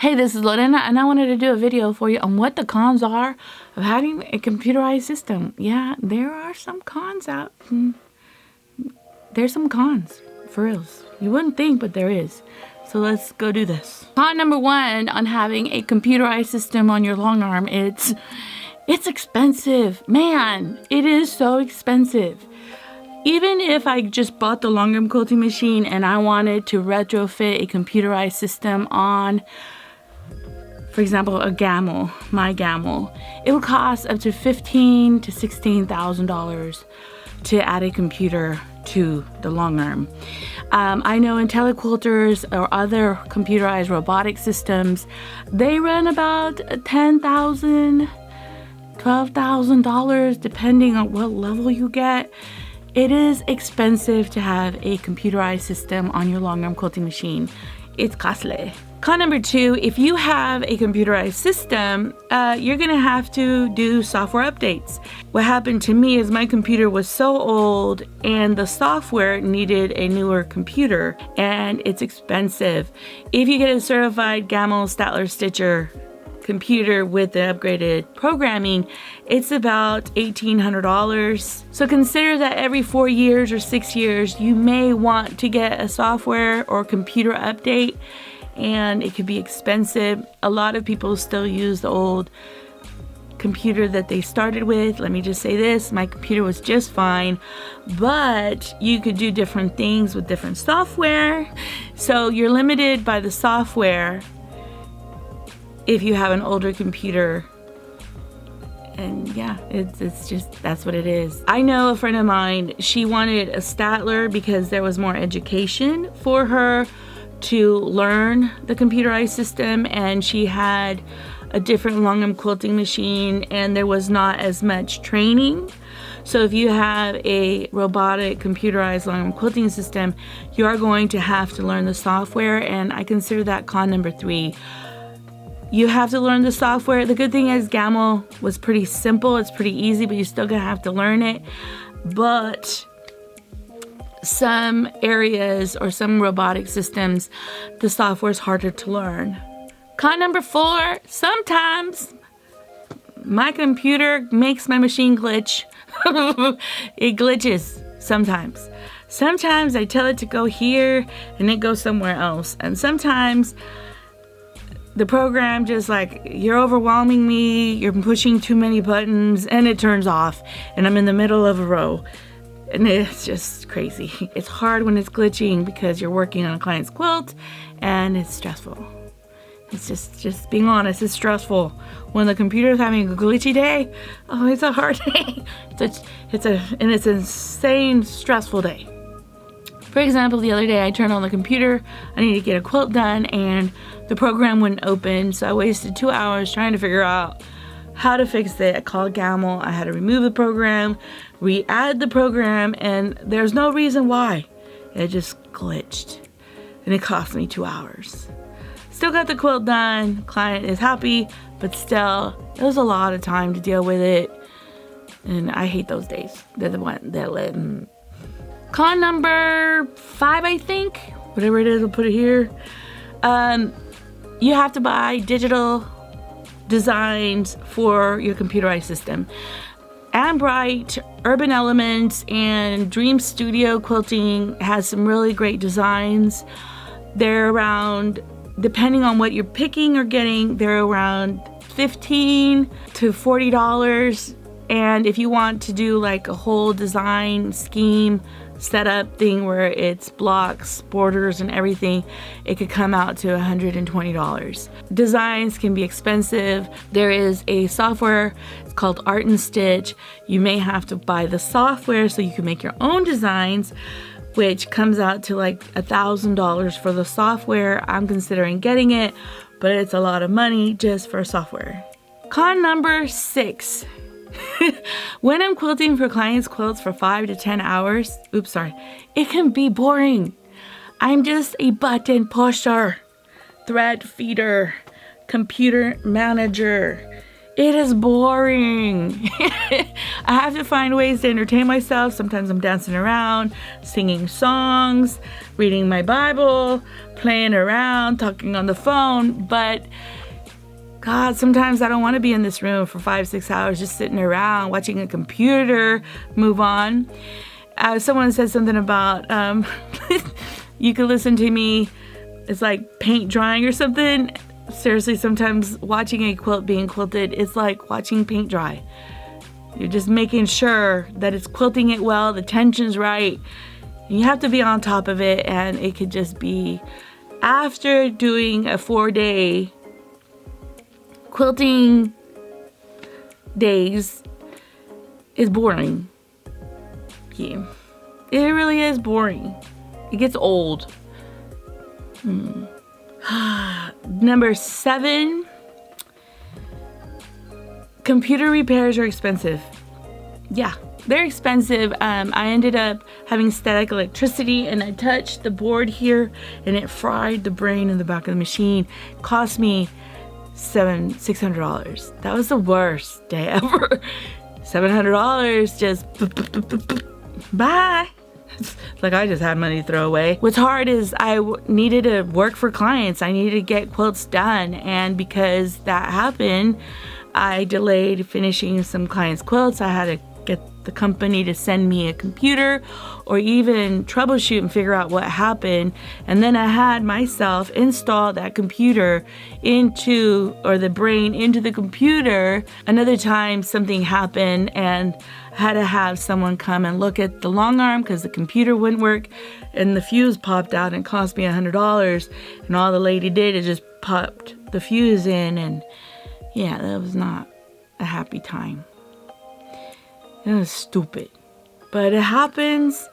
Hey, this is Lorena, and I wanted to do a video for you on what the cons are of having a computerized system. Yeah, there are some cons out. There's some cons, for reals. You wouldn't think, but there is. So let's go do this. Con number one on having a computerized system on your long arm, it's expensive. Man, it is so expensive. Even if I just bought the Longarm Quilting Machine and I wanted to retrofit a computerized system on, for example, a gamel, my gamel, it would cost up to $15,000 to $16,000 to add a computer to the long arm. I know in telequilters or other computerized robotic systems, they run about $10,000, $12,000 depending on what level you get. It is expensive to have a computerized system on your Longarm Quilting Machine. It's costly. Con number two, if you have a computerized system, you're gonna have to do software updates. What happened to me is my computer was so old and the software needed a newer computer, and it's expensive. If you get a certified Gamel Statler Stitcher computer with the upgraded programming, it's about $1,800. So consider that every 4 years or 6 years, you may want to get a software or computer update, and it could be expensive. A lot of people still use the old computer that they started with. Let me just say this, my computer was just fine, but you could do different things with different software. So you're limited by the software if you have an older computer. And yeah, it's just, that's what it is. I know a friend of mine, she wanted a Statler because there was more education for her to learn the computerized system, and she had a different Longarm Quilting Machine and there was not as much training. So if you have a robotic computerized Longarm Quilting system, you are going to have to learn the software, and I consider that con number three. You have to learn the software. The good thing is Gamel was pretty simple. It's pretty easy, but you're still gonna have to learn it. But some areas or some robotic systems, the software is harder to learn. Con number four, sometimes my computer makes my machine glitch. It glitches sometimes. Sometimes I tell it to go here and it goes somewhere else. And sometimes the program just like, you're overwhelming me, you're pushing too many buttons, and it turns off and I'm in the middle of a row. And it's just crazy. It's hard when it's glitching because you're working on a client's quilt and it's stressful. It's just being honest, it's stressful. When the computer's having a glitchy day, oh, it's a hard day. It's an insane stressful day. For example, the other day I turned on the computer, I needed to get a quilt done, and the program wouldn't open, so I wasted 2 hours trying to figure out how to fix it. I called Gamel, I had to remove the program, re-add the program, and there's no reason why. It just glitched, and it cost me 2 hours. Still got the quilt done, client is happy, but still, it was a lot of time to deal with it, and I hate those days. They're the one that let me. Con number 5, I think, whatever it is, I'll put it here. You have to buy digital designs for your computerized system. Bright, Urban Elements, and Dream Studio Quilting has some really great designs. They're around, depending on what you're picking or getting, they're around $15 to $40. And if you want to do like a whole design scheme setup thing where it's blocks, borders, and everything, it could come out to $120. Designs can be expensive. There is a software, it's called Art and Stitch. You may have to buy the software so you can make your own designs, which comes out to like $1,000 for the software. I'm considering getting it, but it's a lot of money just for software. Con number 6. When I'm quilting for clients' quilts for 5 to 10 hours, it can be boring. I'm just a button pusher, thread feeder, computer manager. It is boring. I have to find ways to entertain myself. Sometimes I'm dancing around, singing songs, reading my Bible, playing around, talking on the phone. But God, sometimes I don't want to be in this room for 5-6 hours just sitting around watching a computer move on. Someone said something about you could listen to me. It's like paint drying or something. Seriously, sometimes watching a quilt being quilted is like watching paint dry. You're just making sure that it's quilting it well, the tension's right. You have to be on top of it, and it could just be, after doing a 4-day quilting days, is boring. Yeah, it really is boring. It gets old. Number 7, computer repairs are expensive. Yeah, they're expensive. I ended up having static electricity, and I touched the board here and it fried the brain in the back of the machine. It cost me $600. That was the worst day ever. $700 just bye. Like I just had money to throw away. What's hard is I needed to work for clients. I needed to get quilts done. And because that happened, I delayed finishing some clients' quilts. I had to get the company to send me a computer or even troubleshoot and figure out what happened. And then I had myself install that computer the brain into the computer. Another time something happened and I had to have someone come and look at the long arm because the computer wouldn't work and the fuse popped out and cost me $100. And all the lady did is just popped the fuse in, and yeah, that was not a happy time. It was stupid. But it happens.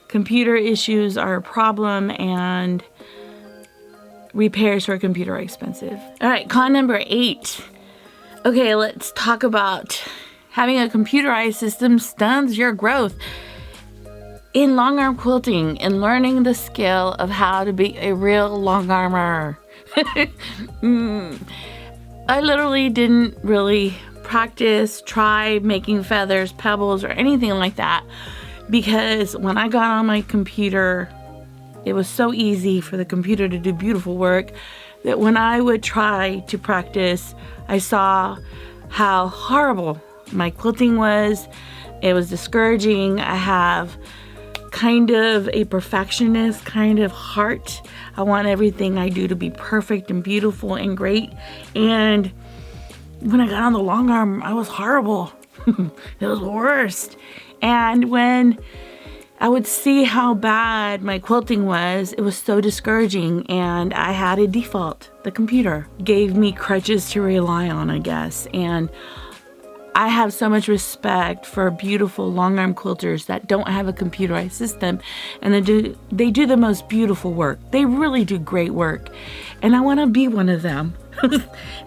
Computer issues are a problem, and repairs for a computer are expensive. All right, con number 8. Okay, let's talk about having a computerized system stunts your growth. In long arm quilting and learning the skill of how to be a real long armer. I literally didn't really try making feathers, pebbles, or anything like that, because when I got on my computer, it was so easy for the computer to do beautiful work that when I would try to practice, I saw how horrible my quilting was. It was discouraging. I have kind of a perfectionist kind of heart. I want everything I do to be perfect and beautiful and great. And when I got on the long arm, I was horrible. It was the worst. And when I would see how bad my quilting was, it was so discouraging, and I had a default. The computer gave me crutches to rely on, I guess. And I have so much respect for beautiful long arm quilters that don't have a computerized system, and they do the most beautiful work. They really do great work, and I want to be one of them.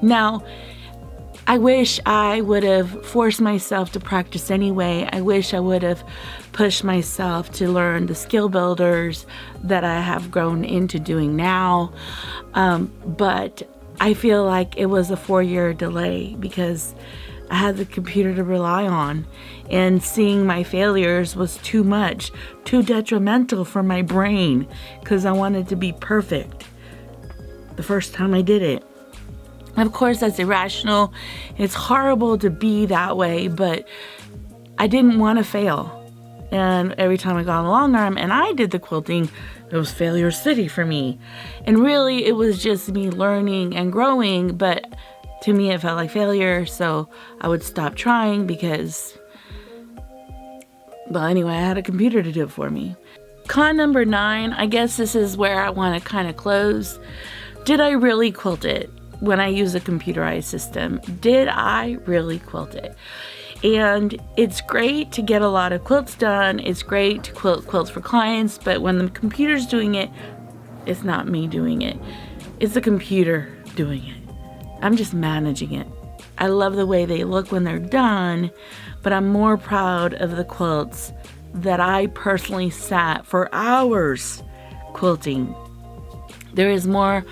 Now, I wish I would have forced myself to practice anyway. I wish I would have pushed myself to learn the skill builders that I have grown into doing now. But I feel like it was a 4-year delay because I had the computer to rely on, and seeing my failures was too much, too detrimental for my brain, because I wanted to be perfect the first time I did it. Of course, that's irrational. It's horrible to be that way, but I didn't want to fail. And every time I got on a long arm and I did the quilting, it was failure city for me. And really, it was just me learning and growing, but to me, it felt like failure, so I would stop trying because, well, anyway, I had a computer to do it for me. Con number 9, I guess this is where I want to kind of close. Did I really quilt it when I use a computerized system? Did I really quilt it? And it's great to get a lot of quilts done. It's great to quilt quilts for clients, but when the computer's doing it, it's not me doing it. It's the computer doing it. I'm just managing it. I love the way they look when they're done, but I'm more proud of the quilts that I personally sat for hours quilting. There is more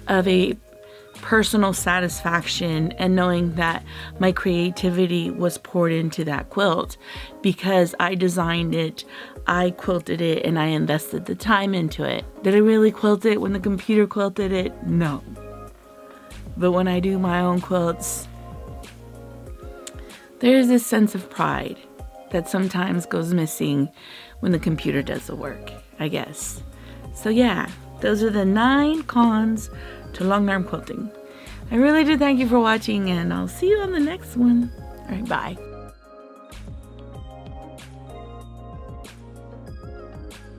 of a personal satisfaction and knowing that my creativity was poured into that quilt because I designed it, I quilted it, and I invested the time into it. Did I really quilt it when the computer quilted it? No. But when I do my own quilts, there's this sense of pride that sometimes goes missing when the computer does the work, I guess. So yeah, those are the 9 cons to long arm quilting. I really do thank you for watching, and I'll see you on the next one. All right, bye.